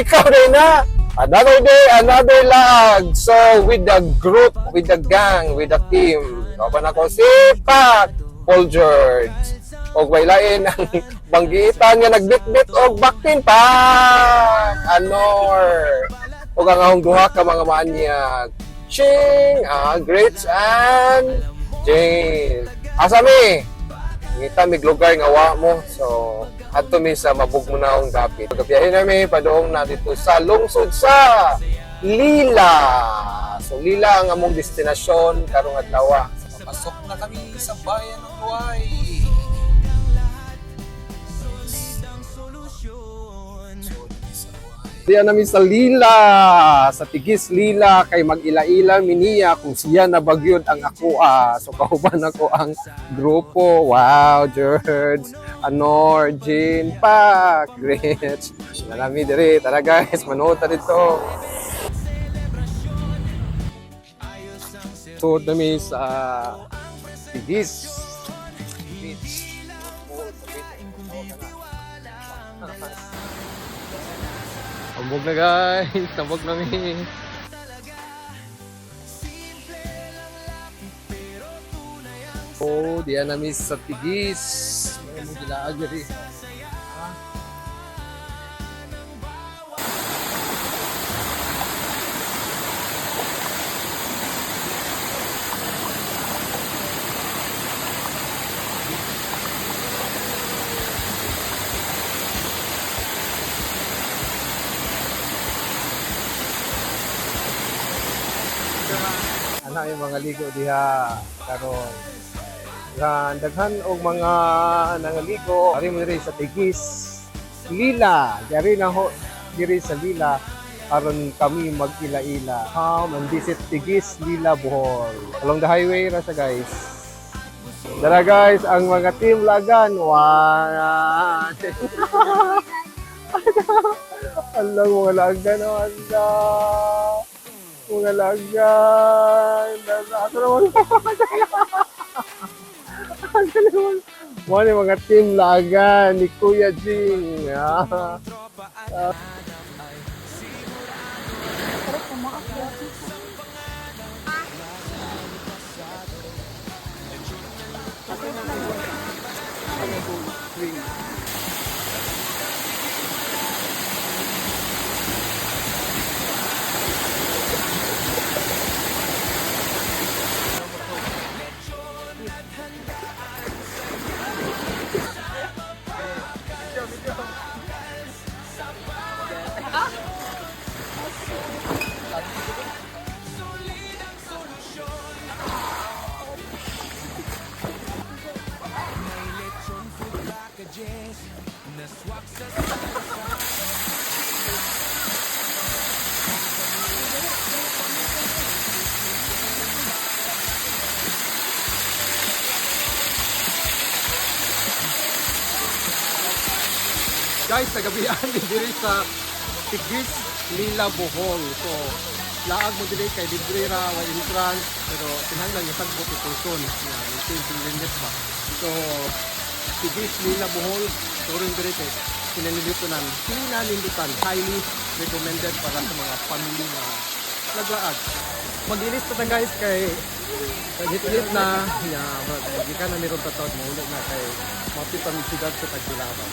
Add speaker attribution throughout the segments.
Speaker 1: ikaw rin na. Another day, another lag. So, with the group, with the gang, with the team. Kapan ako si Paul George. O wailain ang banggitan nga nagbit-bit o baktin pa. Anor. O ang ahong duha ka mga maanyag. Ching, Grits and Jane. Asami. Ngita mig lugar nga wa mo. So, adto mi sa mabugmunaong dapit. Pagbiyahe nami padung na dito sa lungsod sa Lila. So Lila ang among destinasyon karong adlaw. Papasok na kami sa bayan ng Huay. Diyan namin sa Lila, sa Tigis Lila, kay mag-ila-ila miniya kung siya na bagyod ang ako. So kauban ako ang grupo. Wow, George, Anor, Jean, Pak, Gretch. Nalami diri, tara guys, manood na dito. So namin sa Tigis. Tambog na guys, tambog na mi. Oh, diyan na mi sa Tigis. May mo gilaag diri. Ana yung mga ligo diha karon. Daghan og mga nangaligo ari mo diri sa Tigis Lila. Diri na ho diri sa Lila aron kami mag-ila-ila. Man visit Tigis Lila Bohol. Along the highway ra sa guys. Dara guys ang mga team lagan. One. Allah mga lagan Allah. Mga lagan. Asa naman? Asa naman? Mga team lagan ni Kuya Jing. Guys, nagabihan din diri sa Tigis Lila Bohol. So, laag mo diri kay libre ra wa entrance pero kinahanglan yung sagbot person na may limit ba. So, Tigis Lila Bohol, touring diri kay kinalilitan, pinalindutan, highly recommended para sa mga family na naglaag. Mag-ilis pa ta guys kay paghilit na magikan na meron pa tawag mahulog na kay mapit ang siyudad sa Tagbilaban.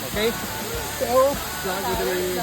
Speaker 1: Okay? So, lago diri.